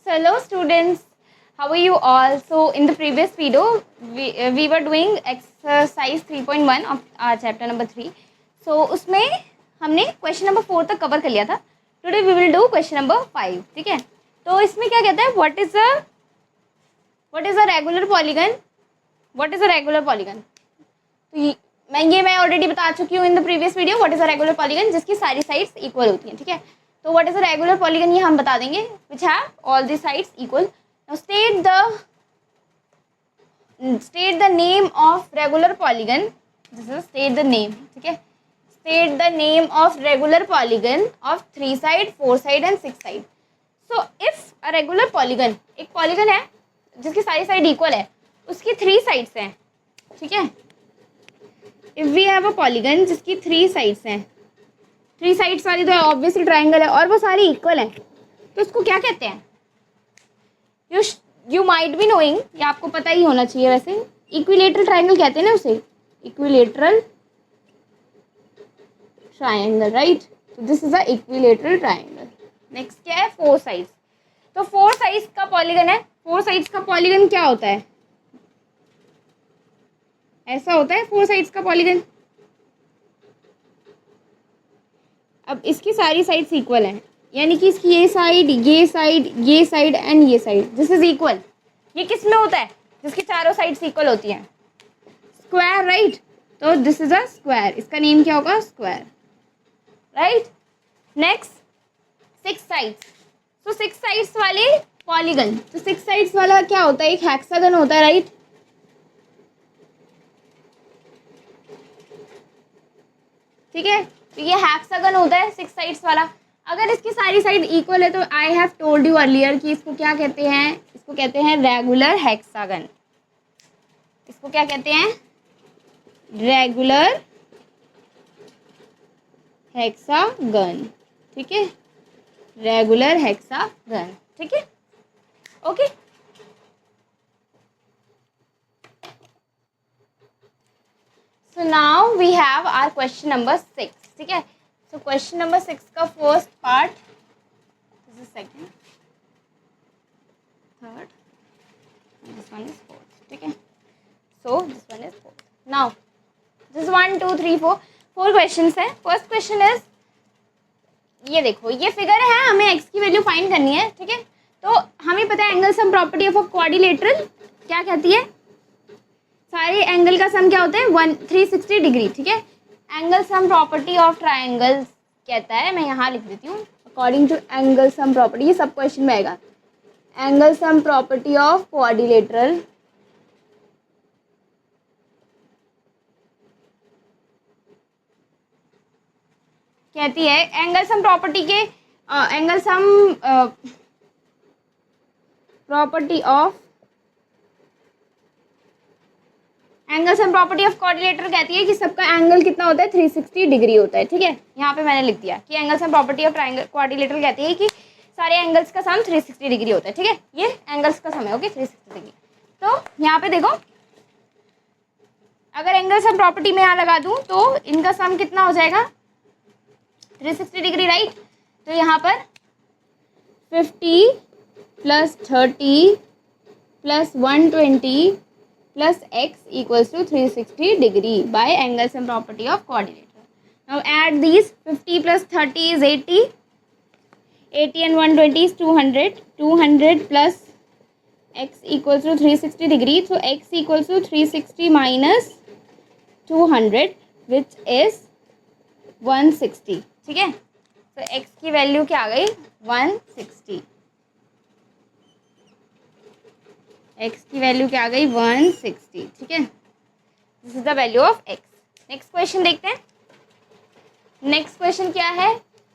Hello students, how are you all? So in the previous video, we were doing exercise 3.1 of chapter number 3. So उसमें हमने question number 4 तक cover कर लिया था. Today we will do question number 5. ठीक है? तो इसमें क्या कहता है? What is a regular polygon? What is a regular polygon? तो मैं ऑलरेडी बता चुकी हूँ in the previous video. What is a regular polygon, जिसकी सारी साइड्स इक्वल होती हैं. ठीक है, तो what is a regular polygon ये हम बता देंगे. Which have all the sides equal. Now state the name of regular polygon. This is state the name. ठीक है, state the name of regular polygon of 3 side, 4 side and 6 side. So if a regular polygon, एक polygon है जिसकी सारी side equal है, उसकी 3 sides हैं. ठीक है, if we have a polygon जिसकी 3 साइड्स हैं, 3 साइड्स वाली तो ऑब्वियसली ट्राइंगल है और वो सारी इक्वल है, तो उसको क्या कहते हैं? यू माइट बी नोइंग, ये आपको पता ही होना चाहिए वैसे. इक्विलेटरल ट्राइंगल कहते हैं ना उसे, इक्विलेटरल ट्राइंगल, राइट. तो this is a equilateral triangle. Next क्या है? 4 साइड्स. तो 4 साइड्स का पॉलीगन है. 4 साइड्स का पॉलीगन क्या होता है? ऐसा होता है 4 साइड्स का पॉलीगन. अब इसकी सारी साइड्स इक्वल हैं, यानी कि इसकी ये साइड, ये साइड, ये साइड एंड ये साइड, दिस इज इक्वल. ये किस में होता है? जिसकी चारों साइड्स इक्वल होती हैं. Square, right. तो दिस इज अ स्क्वायर. इसका नेम क्या होगा? Square, right. Next 6 sides. तो 6 साइड्स वाले पॉलीगन, तो 6 साइड्स वाला क्या होता है? एक हेक्सागन होता है, राइट. ठीक है, तो ये हेक्सागन होता है 6 साइड्स वाला. अगर इसकी सारी साइड इक्वल है तो I have told you earlier कि इसको क्या कहते हैं? इसको कहते हैं रेगुलर हेक्सागन. इसको क्या कहते हैं? Regular hexagon. ठीक है, रेगुलर हेक्सागन. ठीक है, okay. So now we have our question number 6. ठीक है, so question number 6 का first part, this is second, third, and this one is fourth. ठीक है, so this one is fourth. Now this is 1 2 3 4 4 questions है. First question is, ये देखो, ये figure है, हमें x की वैल्यू फाइंड करनी है. ठीक है, तो हमें पता है angle sum property of a quadrilateral क्या कहती है? सारे एंगल का सम क्या होता है? 360 डिग्री. ठीक है, angle sum property of triangle कहता है, मैं यहाँ लिख देती हूँ, according to angle sum property. ये सब क्वेश्चन में आएगा. Angle sum property of quadrilateral कहती है एंगल सम प्रॉपर्टी के angle sum property of angle sum property of quadrilateral कहती है कि सबका एंगल कितना होता है? 360 डिग्री होता है. ठीक है, यहाँ पे मैंने लिख दिया कि angle sum property of triangle quadrilateral कहती है कि सारे एंगल्स का सम 360 डिग्री होता है. ठीक है, ये एंगल्स का सम है. Okay, 360 degree. तो यहाँ पे देखो, अगर एंगल सम प्रॉपर्टी में यहाँ लगा दूँ तो इनका सम कितना हो जाएगा? 360 डिग्री, राइट. तो यहाँ पर 50 plus 30 plus 120 plus x equals to 360 degree by angle sum property of quadrilateral. Now add these. 50 plus 30 is 80. 80 and 120 is 200. 200 plus x equals to 360 degree. So x equals to 360 minus 200, which is 160. ठीक है, तो x की value क्या आ गई? 160. x की value क्या आ गई? 160. ठीक है, this is the value of x. Next question देखते हैं. नेक्स्ट क्वेश्चन क्या है?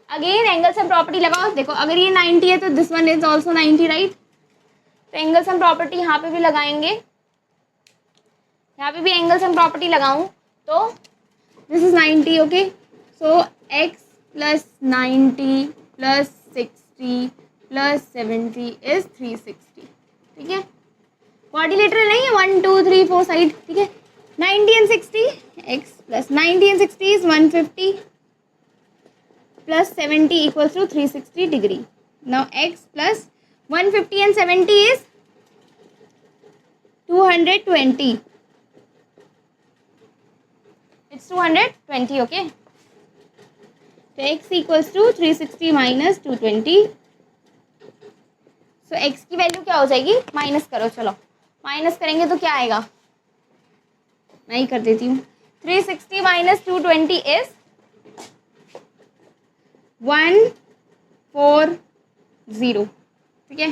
अगेन एंगल सम प्रॉपर्टी लगाओ. देखो, अगर ये 90 है तो this one is also 90, right. तो एंगल सम प्रॉपर्टी यहाँ पे भी लगाएंगे. यहाँ पे भी एंगल सम प्रॉपर्टी लगाऊं तो this is 90. Okay, so x plus 90 plus 60 plus 70 is 360. ठीक है, क्वाड्रिलेटरल नहीं है, 1 2 3 4 साइड. ठीक है, 90 and 60, x plus 90 and 60 is 150 plus 70 equals to 360 degree. Now x plus 150 and 70 is 220. It's 220. Okay. So x equals to 360 minus 220. So x की value क्या हो जाएगी, माइनस करो, चलो माइनस करेंगे तो क्या आएगा, मैं ही कर देती हूँ. 360 माइनस 220 इज 140. ठीक है,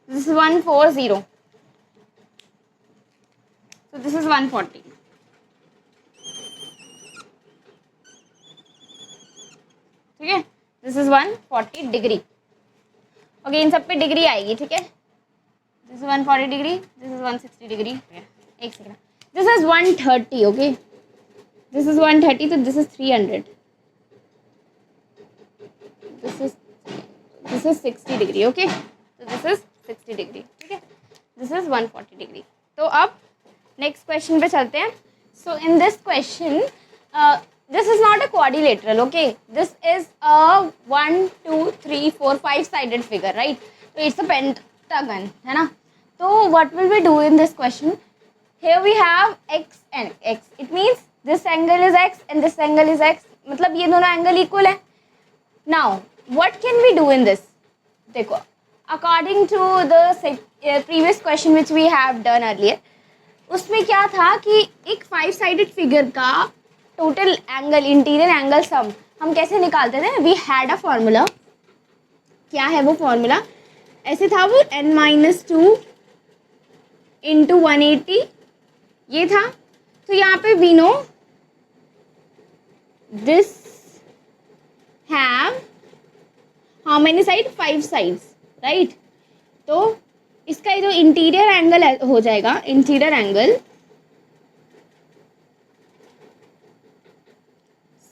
this is 140. So this is 140. ठीक है, दिस इज 140 डिग्री. ओके, इन सब पे डिग्री आएगी. ठीक है, this is 140 degree, this is 160 degree. एक second, this is 130. Okay, this is 130, तो this is 300. This is 60 degree. Okay, तो दिस इज 60 डिग्री. ठीक है, दिस इज 140 डिग्री. तो अब नेक्स्ट क्वेश्चन पे चलते हैं. So in this question this is not a quadrilateral. Okay, this is a 1 2 3 4 5 sided figure, right? So it's a pentagon, है ना. So what will we do in this question? Here we have x and x. It means this angle is x and this angle is x. मतलब ये दोनों angle equal है. Now what can we do in this? देखो, according to the previous question which we have done earlier, उसमें क्या था कि एक 5 sided figure का total angle, interior angle sum हम कैसे निकालते थे. We had a formula. क्या है वो फॉर्मूला, ऐसे था वो, n-2 इंटू 180 ये था. तो यहाँ पे we know this have how many side, 5 sides, right. तो इसका जो इंटीरियर एंगल हो जाएगा, इंटीरियर एंगल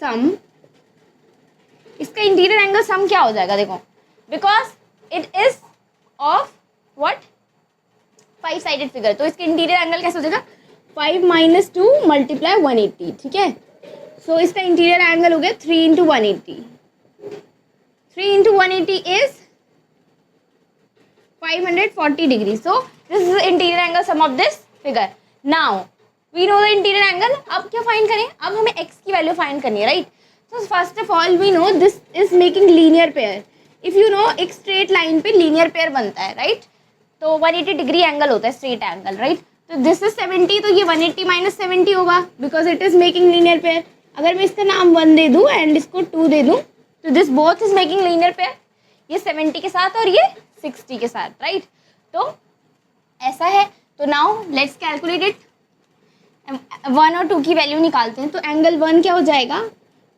सम, इसका इंटीरियर एंगल सम क्या हो जाएगा, देखो, because it is of what, 5 sided figure. तो इसका इंटीरियर एंगल कैसे हो जाएगा, 5 - 2 × 180. ठीक है, सो इसका इंटीरियर एंगल हो गया 3 × 180. 3 × 180 is 540 degree. So this is interior angle sum of this figure. Now we know the interior angle. अब क्या फाइंड करें, अब हमें x की वैल्यू फाइंड करनी है, राइट. तो first of all we know this is making linear pair. If you know, एक स्ट्रेट लाइन पे लीनियर पेयर बनता है, राइट. तो 180 डिग्री एंगल होता है, स्ट्रेट एंगल, राइट. तो दिस इज 70, तो ये 180 - 70 होगा, because it is making linear pair. अगर मैं इसका नाम 1 दे दूँ एंड इसको 2 दे दूँ, तो this both is making linear pair. ये 70 के साथ और ये 60 के साथ, राइट. तो ऐसा है. तो नाउ लेट्स कैलकुलेट इट. 1 और 2 की वैल्यू निकालते हैं. तो एंगल 1 क्या हो जाएगा,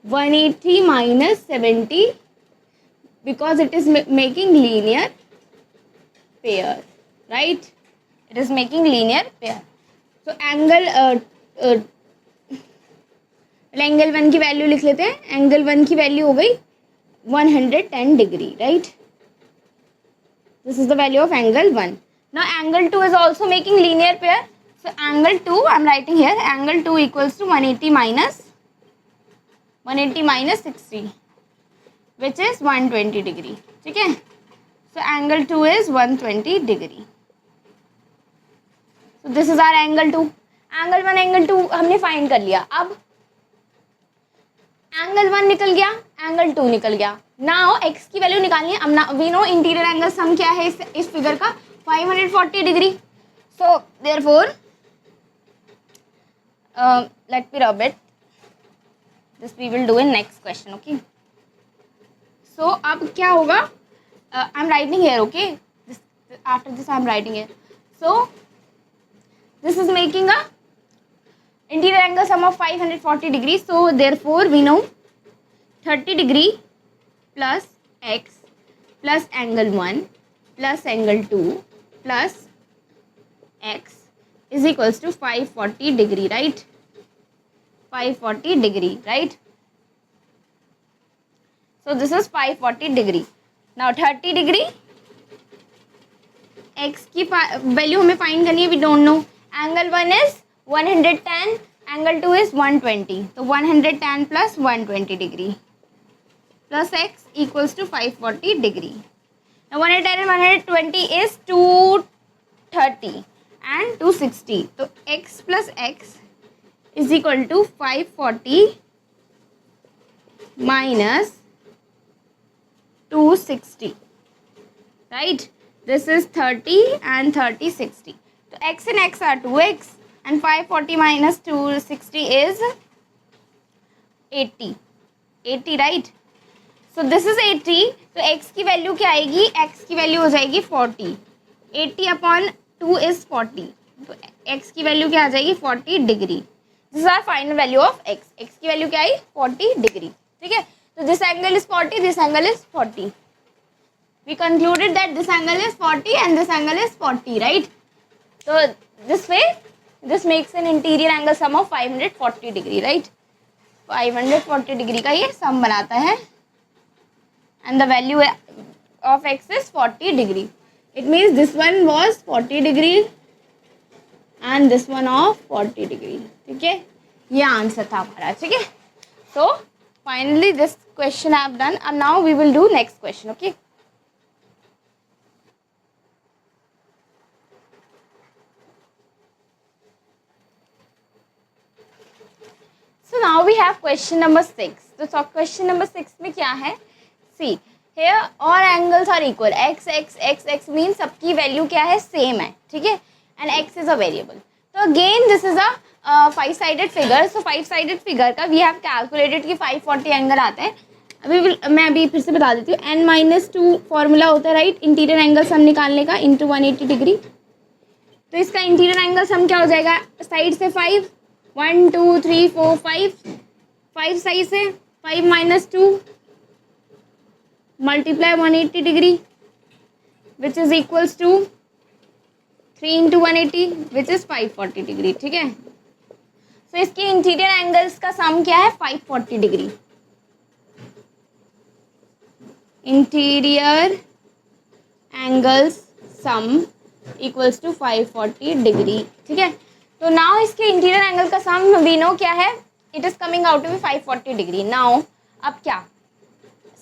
180 - 70, because it is making linear pair, right. It is making linear pair. तो एंगल 1 की वैल्यू लिख लेते हैं. एंगल 1 की वैल्यू हो गई 110 degree, right. This is the value of angle 1. Now angle 2 is also making linear pair. So angle 2, I am writing here, angle 2 equals to 180 minus 60, which is 120 degree. ठीक है, so angle 2 is 120 degree. So this is our angle 2. Angle 1, angle 2 हमने find कर लिया. अब angle 1 निकल गया, angle 2 निकल गया. नाउ x की वैल्यू निकालनी है. अब we know interior angle sum क्या है इस फिगर का, 540 degree. So therefore let me rub it. This we will do in next question. Okay, so अब क्या होगा, I'm writing here. Okay, after this I'm writing here. So this is making a interior angle sum of 540 degrees. So therefore we know 30 degree plus x plus angle 1 plus angle 2 plus x is equals to 540 degree, right. 540 degree, right. So this is 540 degree. Now 30 degree, x की value हमें find करनी है. We don't know. Angle 1 is 110, angle 2 is 120. तो 110 plus 120 degree plus x equals to 540 degree. 110 and 120 is 230 and 260. तो x plus x is equal to 540 minus 260. Right? This is 30 and 30, 60. So x and x are 2x and 540 minus 260 is 80. 80, right? So this is 80. तो x की value क्या आएगी? x की value हो जाएगी 40. 80 upon 2 is 40. तो x की value क्या आ जाएगी? 40 degree. This is our final value of x. x की वैल्यू क्या आई? 40 डिग्री. ठीक है. तो this angle is 40, this angle is 40. We concluded that this angle is 40 and this angle is 40, right? So this way, this makes an interior angle sum of 540 degree, right? 540 degree का ये sum बनाता है, and the value of x is 40 degree. It means this one was 40 degree and this one of 40 degree. ठीक है, ये answer था हमारा. ठीक है. So finally this question I have done, and now we will do next question. Okay. So now we have question number 6. तो question number 6 में क्या है? See, here all angles are equal. x, x, x, x means सबकी value क्या है? Same है. ठीक है. And x is a variable. तो again this is a five sided figure. So five sided figure का we have calculated कि 540 angle आता है. मैं अभी फिर से बता देती हूँ. n-2 फॉर्मूला होता है, राइट? इंटीरियर एंगल सम निकालने का इंटू 180 डिग्री. तो इसका इंटीरियर एंगल सम क्या हो जाएगा? साइड से 5, 1 2 3 4 5 साइड से 5 minus 2 multiply 180 degree which is equals to 3 into 180 which is 540 degree. ठीक है. सो इसकी इंटीरियर एंगल्स का सम क्या है? 540 degree. Interior angles sum equals to 540 degree. ठीक है. तो नाउ इसके इंटीरियर एंगल का सम वी नो क्या है? It is coming out to be 540 degree. Now अब क्या?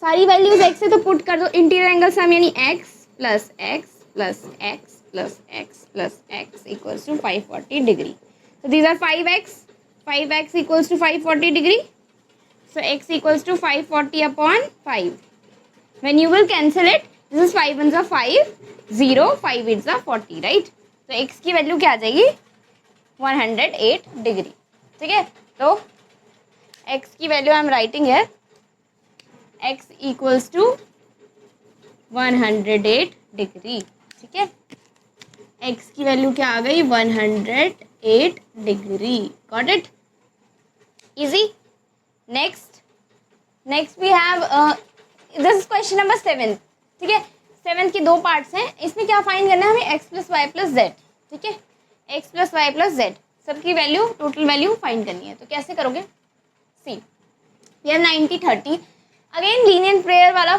सारी वैल्यूज x से तो पुट कर दो. इंटीरियर एंगल सम यानी x plus x plus x plus x plus x equals to 540 degree. So these are 5x. 5x equals to 540 degree. So x equals to 540 upon 5. When you will cancel it, this is 5 ones are 5, 0, 5 8s are 40, right? तो x की value क्या आ जाएगी? 108 degree. ठीक है. तो x की value I am writing here. x equals to 108 degree. ठीक है. x की वैल्यू क्या आ गई? 108 degree. Got it? Easy. Next we have this is question number 7. ठीक है. 7 की दो पार्ट्स हैं. इसमें क्या फाइंड करना है हमें? x plus y plus z. ठीक है. x plus y plus z सबकी वैल्यू, टोटल वैल्यू फाइंड करनी है. तो कैसे करोगे? See, we have 90 30. Again linear pair वाला.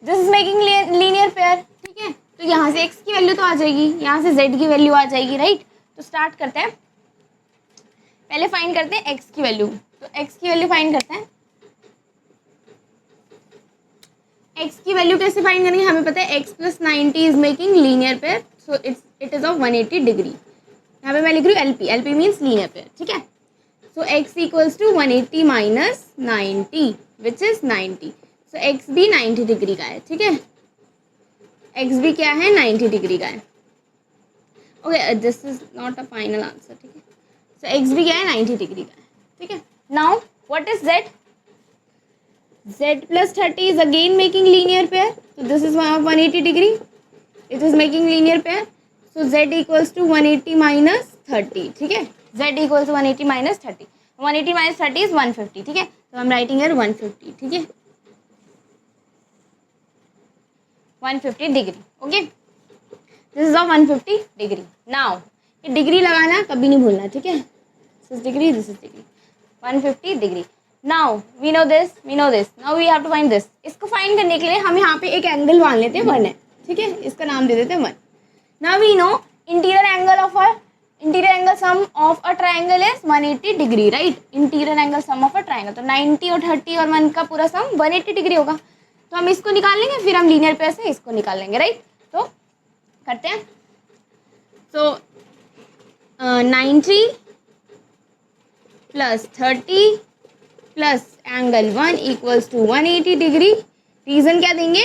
This is making linear pair. ठीक है. तो यहाँ से x की वैल्यू तो आ जाएगी, यहाँ से z की वैल्यू आ जाएगी, राइट? तो स्टार्ट करते हैं. पहले फाइंड करते हैं x की वैल्यू. तो x की वैल्यू फाइंड करते हैं. x की वैल्यू कैसे फाइंड करेंगे? हमें पता है x plus 90 is making linear pair. So it is of 180 degree. यहाँ पे मैं लिख रही हूँ LP. LP means linear pair. ठीक है. So x equals to 180 minus 90 which is 90. सो x भी 90 डिग्री का है. ठीक है. x भी क्या है? 90 डिग्री का है. Okay, this is not a final answer. ठीक है. सो x भी क्या है? 90 डिग्री का है. ठीक है. Now what is z? z plus 30 is again making linear pair. So this is 180 degree. It is making linear pair. So z equals to 180 minus 30. ठीक है. z equals to 180 minus 30. 180 minus 30 is 150. ठीक है. So I'm writing here 150. ठीक है. 150 degree. Okay. This is of 150 degree. Now ये degree लगाना कभी नहीं भूलना. ठीक है. This is degree. This is degree. 150 degree. Now we know this. Now we have to find this. इसको फाइंड करने के लिए हम यहाँ पे एक एंगल मान लेते हैं 1 है. ठीक है. इसका नाम दे देते हैं 1. Now we know interior angle sum of a triangle is 180 degree, right? Interior angle sum of a triangle. तो 90 और 30 और 1 का पूरा सम 180 डिग्री होगा. तो हम इसको निकाल लेंगे, फिर हम लीनियर पेयर से इसको निकाल लेंगे, राइट। तो करते हैं। So 90 plus 30 plus angle 1 equals to 180 degree. Reason क्या देंगे?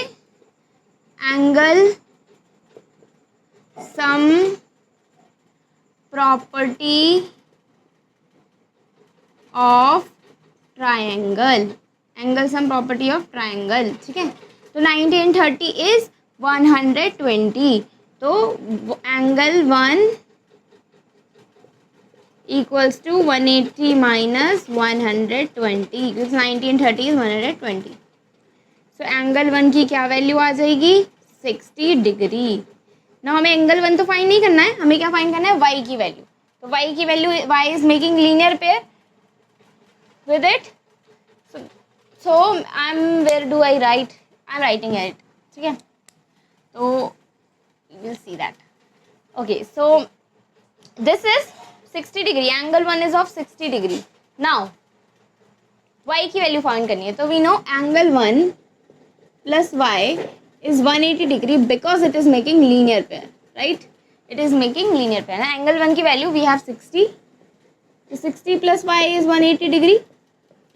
Angle sum property of triangle, angle sum property of triangle, ठीक है। तो 90 एंड 30 इज 120, तो angle 1 equals to 180 minus 120 because 90 and 30 is 120. So angle 1 की क्या वैल्यू आ जाएगी? 60 डिग्री। ना हमें एंगल 1 तो फाइंड नहीं करना है, हमें क्या फाइंड करना है? y की वैल्यू। तो y की value, y is making linear pair with it. So I'm, where do I write? I'm writing it, ठीक है। तो you will see that. Okay, so this is 60 degree, angle 1 is of 60 degree. Now y की value find करनी है, तो we know angle 1 plus y is 180 degree because it is making linear pair, right. It is making linear pair. Angle 1 की value we have 60, तो 60 plus y is 180 degree,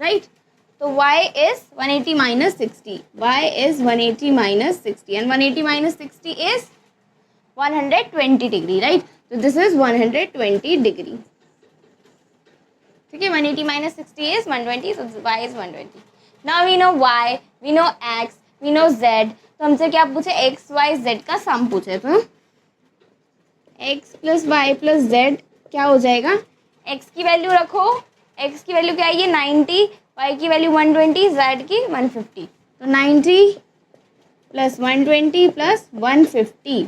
right. तो y is 180 minus 60, y is 180 minus 60 and 180 minus 60 is 120 degree, right. तो this is 120 degree, ठीक है। 180 minus 60 is 120, so y is 120. Now we know y, we know x, we know z. तो हमसे क्या पूछे? x, y, z का सम पूछे। तो x plus y plus z क्या हो जाएगा? x की वैल्यू रखो, x की वैल्यू क्या है? ये 90, y की वैल्यू 120, z की 150। तो 90 प्लस 120 प्लस 150,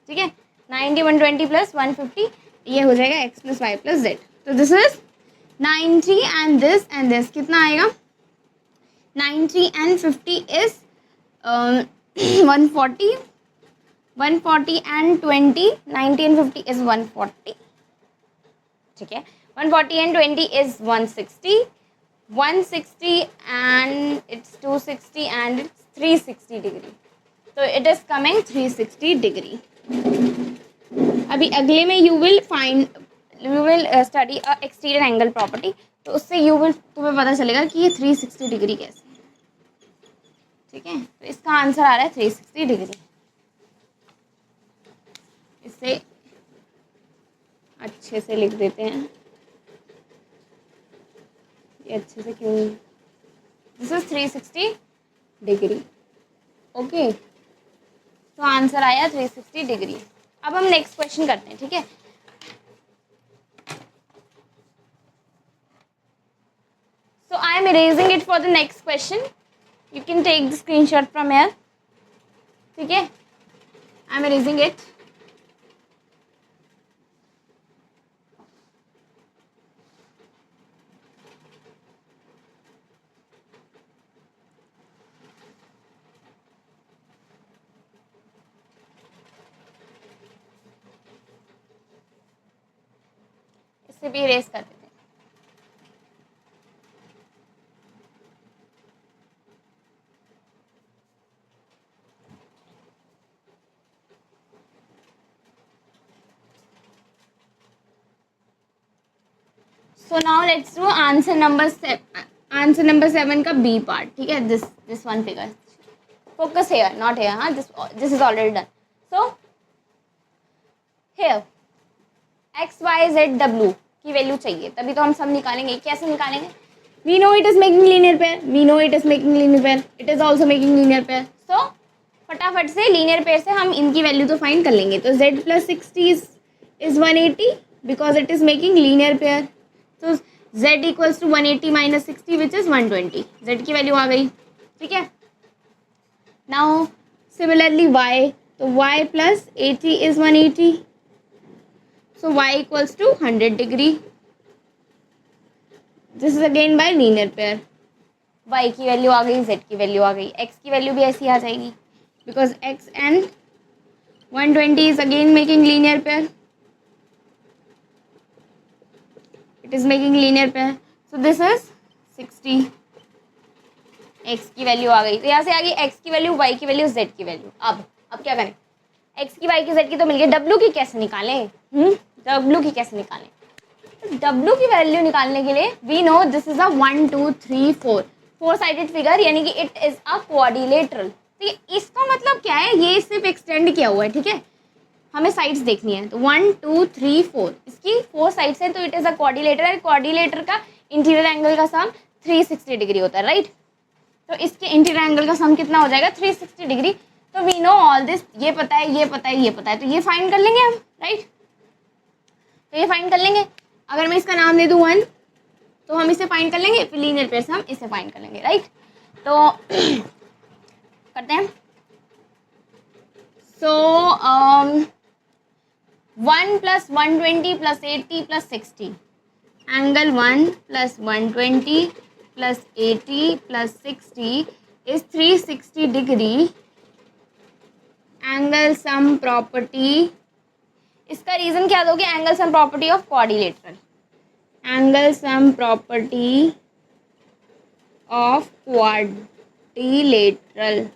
ठीक है। 90, 120 प्लस 150, ये हो जाएगा x plus y plus z। तो दिस इज 90 एंड दिस कितना आएगा? 90 and 50 is 140, 140 and 20, 90 and 50 is 140, ठीक है। 140 and 20 is 160, 160 and it's 260 and it's 360 degree. तो इट इज कमिंग 360 डिग्री। अभी अगले में you will study exterior angle property, तो उससे तुम्हें पता चलेगा कि ये 360 डिग्री कैसे है, ठीक है। तो इसका आंसर आ रहा है 360 डिग्री। इसे अच्छे से लिख देते हैं, ये अच्छे से क्यों? This is 360 degree, okay. तो आंसर आया 360 डिग्री। अब हम नेक्स्ट क्वेश्चन करते हैं, ठीक है। So I am erasing it for the next question. You can take the screenshot from here. ठीक है, I am erasing it. इसे भी erase कर देते हैं। So now let's do answer number 7 का बी पार्ट, ठीक है। This one figure, focus here not here, हाँ। This is already done. So here x y z डब्ल्यू की वैल्यू चाहिए, तभी तो हम सब निकालेंगे। कैसे निकालेंगे? We know it is making linear pair, we know it is making linear pair, it is also making linear pair. So फटाफट से लीनियर पेयर से हम इनकी वैल्यू तो फाइंड कर लेंगे। तो z plus 60 is 180 because it is making linear pair. तो z equals to 180 minus 60 which is 120, z की वैल्यू आ गई, ठीक है। नाउ सिमिलरली y, तो y plus 80 is 180, so y equals to 100 degree. This is again by linear pair. y की value आ गई, z की वैल्यू आ गई, x की वैल्यू भी ऐसी आ जाएगी because x and 120 is again making linear pair. It is making linear pair. So this is 60. X की वैल्यू आ गई, तो यहाँ से आ गई एक्स की वैल्यू, वाई की वैल्यू, जेड की वैल्यू। अब क्या करें, एक्स की, वाई की, जेड की तो मिल गई, डब्ल्यू की कैसे निकालें? डब्ल्यू की कैसे निकालें? डब्ल्यू की वैल्यू निकालने के लिए we know this is a 1 2 3 4 four sided figure, यानी कि इट इज अ क्वाड्रिलेटरल। ठीक है, इसका मतलब क्या है, ये सिर्फ एक्सटेंड किया हुआ है। ठीक है, हमें साइड्स देखनी है, तो 1 2 3 4 इसकी 4 साइड्स है, तो it is a quadrilateral. Quadrilateral का इंटीरियर एंगल का सम 360 डिग्री होता है, राइट। तो इसके इंटीरियर एंगल का सम कितना हो जाएगा, 360 डिग्री। तो वी नो ऑल दिस, ये पता है, ये पता है, ये पता है, तो ये फाइंड कर लेंगे हम, राइट। तो ये फाइंड कर लेंगे। अगर मैं इसका नाम दे दूँ 1, तो हम इसे फाइंड कर लेंगे, फिर लीनियर पेयर से हम इसे फाइंड कर लेंगे, राइट। तो करते हैं। सो 1 + 120 + 80 + 60, angle 1 + 120 + 80 + 60 is 360 degree. Angle sum property, इसका रीजन क्या दोगे, angle sum property of quadrilateral, angle sum property of quadrilateral,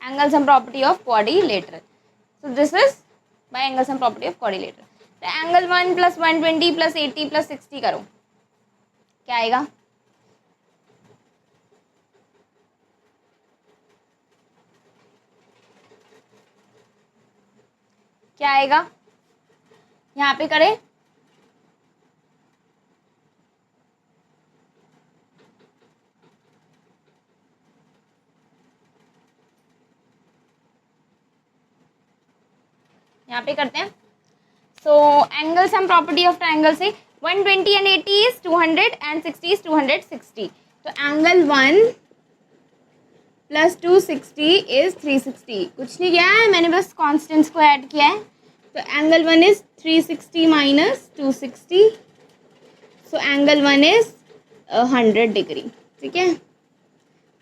angle sum property of quadrilateral. So this is by angle sum property of quadrilateral. तो angle 1 + 120 + 80 + 60 करो, क्या आएगा, क्या आएगा, यहाँ पे करें, यहाँ पे करते हैं। So angle sum property of triangle से 120 and 80 is 200 and 60 is 260। तो एंगल 1 + 260 is 360। कुछ नहीं किया है, मैंने बस कॉन्स्टेंट्स को ऐड किया है। तो angle 1 is 360 - 260, so angle 1 is 100 degree. ठीक है,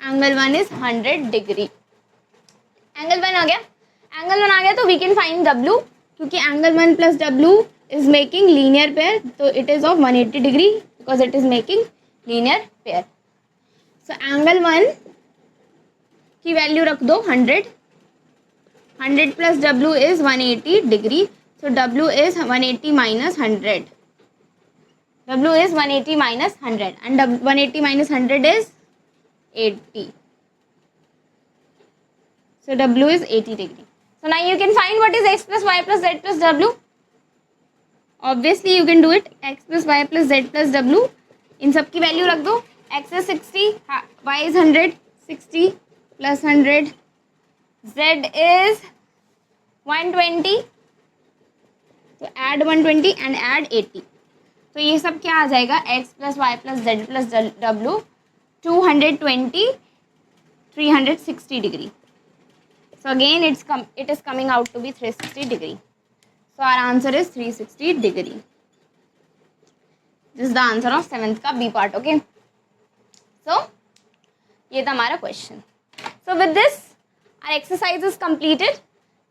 एंगल 1 is 100 डिग्री। एंगल 1 आ गया, एंगल 1 आ गया, तो वी कैन फाइंड डब्ल्यू, क्योंकि एंगल 1 + डब्ल्यू इज मेकिंग लीनियर पेयर, तो it is of 180 degree because it is making linear pair. So angle 1 की वैल्यू रख दो 100, 100 + डब्ल्यू is 180 degree, so W is 180 - 100, W is 180 - 100 and 180 - 100 is 80, so W is 80 degree. So now you can find what is x + y + z + W. Obviously you can do it, x + y + z + W. इन सब की value रख दो, x is 60, y is 100, 60 + 100, z is 120, तो add 120 and add 80, तो ये सब क्या आ जाएगा, x + y + z + W 220 360 degree. So again it is coming out to be 360 degree. So our answer is 360 degree. This is the answer of 7th का B part. Okay. So ये था हमारा question. So with this our exercise is completed.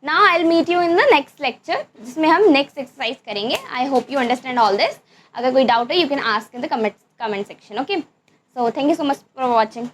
Now I'll meet you in the next lecture जिसमें हम next exercise करेंगे. I hope you understand all this. अगर कोई doubt है you can ask in the comment section. Okay. So thank you so much for watching.